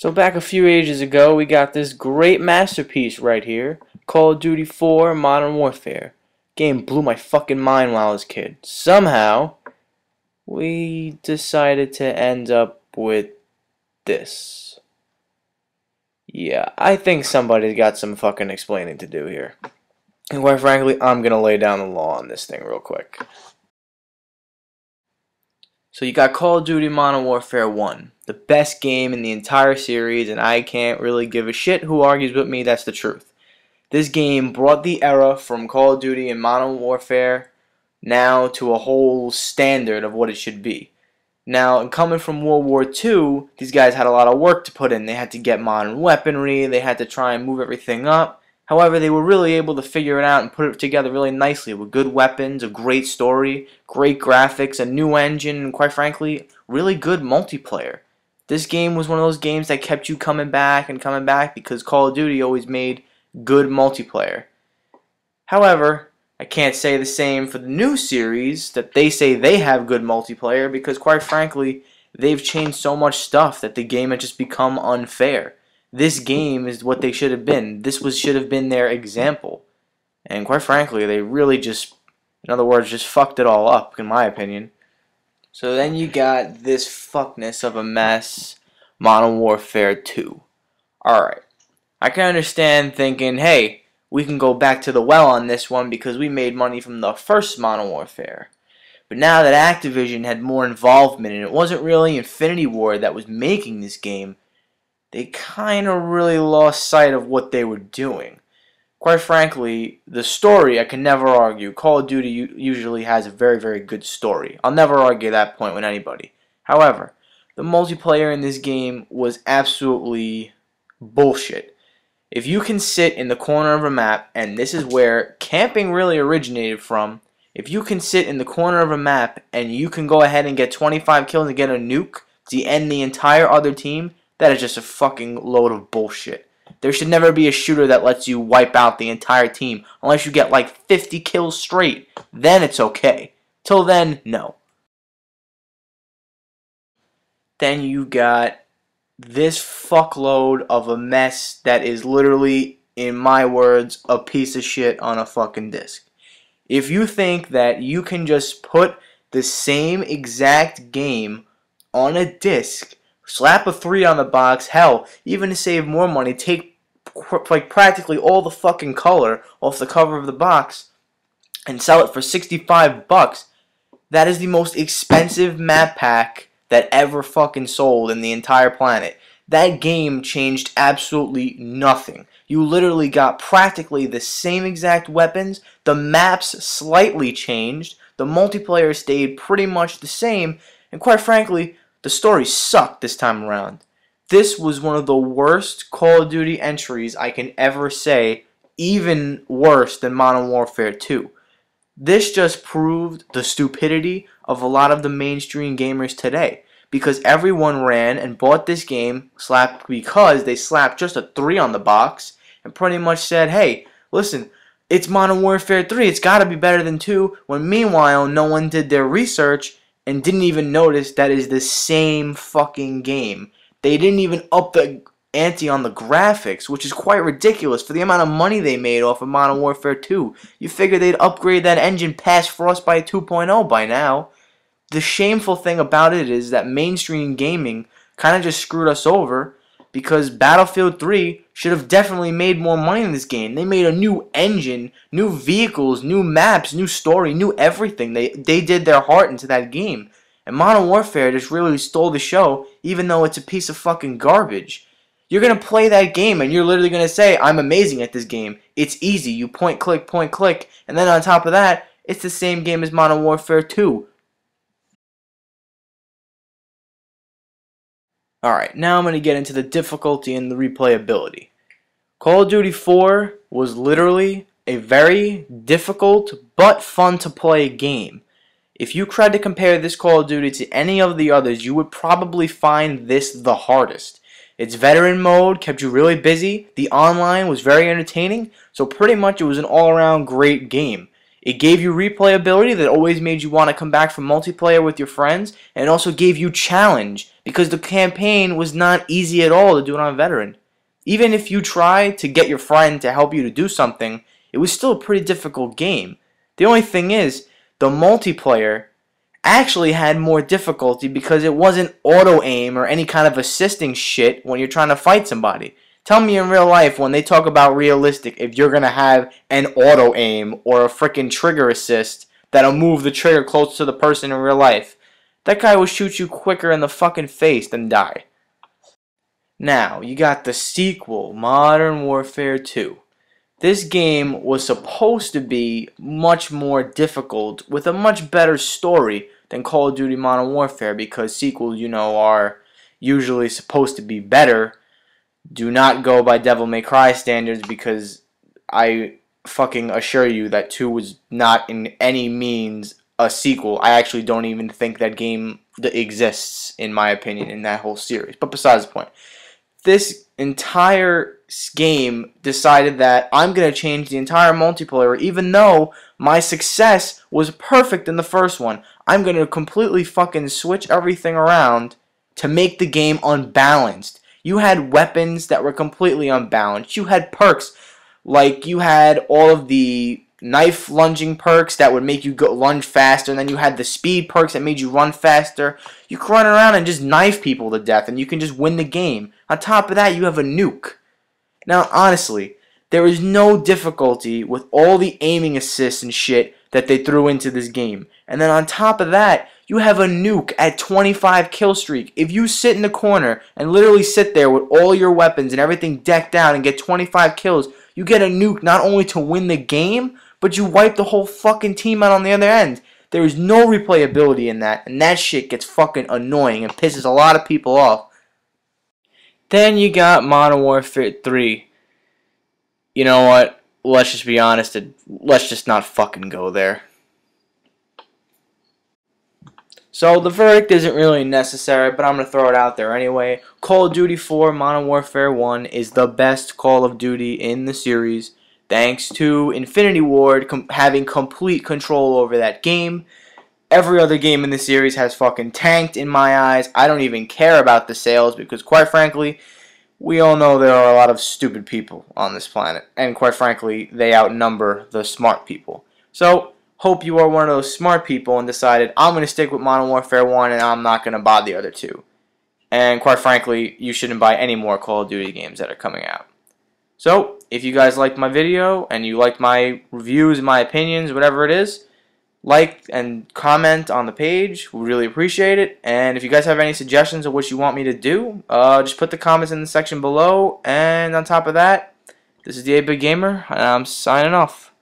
So back a few ages ago, we got this great masterpiece right here, Call of Duty 4 Modern Warfare. Game blew my fucking mind while I was a kid. Somehow, we decided to end up with this. Yeah, I think somebody's got some fucking explaining to do here. And quite frankly, I'm gonna lay down the law on this thing real quick. So you got Call of Duty Modern Warfare 1, the best game in the entire series, and I can't really give a shit who argues with me, that's the truth. This game brought the era from Call of Duty and Modern Warfare now to a whole standard of what it should be. Now, coming from World War II, these guys had a lot of work to put in. They had to get modern weaponry, they had to try and move everything up. However, they were really able to figure it out and put it together really nicely with good weapons, a great story, great graphics, a new engine, and quite frankly, really good multiplayer. This game was one of those games that kept you coming back and coming back because Call of Duty always made good multiplayer. However, I can't say the same for the new series that they say they have good multiplayer because quite frankly, they've changed so much stuff that the game had just become unfair. This game is what they should have been. Should have been their example. And quite frankly, they really just, in other words, just fucked it all up, in my opinion. So then you got this fuckness of a mess, Modern Warfare 2. Alright. I can understand thinking, hey, we can go back to the well on this one because we made money from the first Modern Warfare. But now that Activision had more involvement and it wasn't really Infinity Ward that was making this game, they kind of really lost sight of what they were doing. Quite frankly, the story, I can never argue. Call of Duty usually has a very, very good story. I'll never argue that point with anybody. However, the multiplayer in this game was absolutely bullshit. If you can sit in the corner of a map, and this is where camping really originated from, if you can sit in the corner of a map and you can go ahead and get 25 kills and get a nuke to end the entire other team, that is just a fucking load of bullshit. There should never be a shooter that lets you wipe out the entire team unless you get like 50 kills straight. Then it's okay. Till then, no. Then you got this fuckload of a mess that is literally, in my words, a piece of shit on a fucking disc. If you think that you can just put the same exact game on a disc, slap a 3 on the box, hell, even to save more money, take like practically all the fucking color off the cover of the box and sell it for 65 bucks, that is the most expensive map pack that ever fucking sold in the entire planet. That game changed absolutely nothing. You literally got practically the same exact weapons, the maps slightly changed, the multiplayer stayed pretty much the same, and quite frankly, the story sucked this time around. This was one of the worst Call of Duty entries I can ever say, even worse than Modern Warfare 2. This just proved the stupidity of a lot of the mainstream gamers today, because everyone ran and bought this game because they slapped just a 3 on the box and pretty much said, hey, listen, it's Modern Warfare 3, it's gotta be better than 2, when meanwhile no one did their research and didn't even notice that is the same fucking game. They didn't even up the ante on the graphics, which is quite ridiculous for the amount of money they made off of Modern Warfare 2. You figure they'd upgrade that engine past Frostbite 2.0 by now. The shameful thing about it is that mainstream gaming kind of just screwed us over because Battlefield 3 should have definitely made more money in this game. They made a new engine, new vehicles, new maps, new story, new everything. They did their heart into that game. And Modern Warfare just really stole the show, even though it's a piece of fucking garbage. You're going to play that game and you're literally going to say, I'm amazing at this game. It's easy. You point, click, and then on top of that, it's the same game as Modern Warfare 2. Alright, now I'm going to get into the difficulty and the replayability. Call of Duty 4 was literally a very difficult but fun to play game. If you tried to compare this Call of Duty to any of the others, you would probably find this the hardest. Its veteran mode kept you really busy, the online was very entertaining, so pretty much it was an all-around great game. It gave you replayability that always made you want to come back for multiplayer with your friends, and it also gave you challenge because the campaign was not easy at all to do it on veteran. Even if you tried to get your friend to help you to do something, it was still a pretty difficult game. The only thing is, the multiplayer actually had more difficulty because it wasn't auto-aim or any kind of assisting shit when you're trying to fight somebody. Tell me in real life, when they talk about realistic, if you're going to have an auto-aim or a freaking trigger assist that'll move the trigger close to the person in real life, that guy will shoot you quicker in the fucking face than die. Now, you got the sequel, Modern Warfare 2. This game was supposed to be much more difficult with a much better story than Call of Duty Modern Warfare because sequels, you know, are usually supposed to be better. Do not go by Devil May Cry standards because I fucking assure you that 2 was not in any means a sequel. I actually don't even think that game exists, in my opinion, in that whole series. But besides the point, this entire game decided that I'm going to change the entire multiplayer even though my success was perfect in the first one. I'm going to completely fucking switch everything around to make the game unbalanced. You had weapons that were completely unbalanced. You had perks, like you had all of the knife lunging perks that would make you go lunge faster, and then you had the speed perks that made you run faster. You can run around and just knife people to death, and you can just win the game. On top of that, you have a nuke. Now, honestly, there is no difficulty with all the aiming assists and shit that they threw into this game. And then on top of that, you have a nuke at 25 kill streak. If you sit in the corner and literally sit there with all your weapons and everything decked out and get 25 kills, you get a nuke not only to win the game, but you wipe the whole fucking team out on the other end. There is no replayability in that, and that shit gets fucking annoying and pisses a lot of people off. Then you got Modern Warfare 3. You know what? Let's just be honest. Let's just not fucking go there. So the verdict isn't really necessary, but I'm going to throw it out there anyway. Call of Duty 4 Modern Warfare 1 is the best Call of Duty in the series, thanks to Infinity Ward having complete control over that game. Every other game in the series has fucking tanked in my eyes. I don't even care about the sales because, quite frankly, we all know there are a lot of stupid people on this planet. And quite frankly, they outnumber the smart people. So, hope you are one of those smart people and decided, I'm going to stick with Modern Warfare 1 and I'm not going to buy the other two. And quite frankly, you shouldn't buy any more Call of Duty games that are coming out. So, if you guys liked my video and you liked my reviews, my opinions, whatever it is, like and comment on the page. We really appreciate it. And if you guys have any suggestions of what you want me to do, just put the comments in the section below. And on top of that, this is the 8-Bit Gamer, and I'm signing off.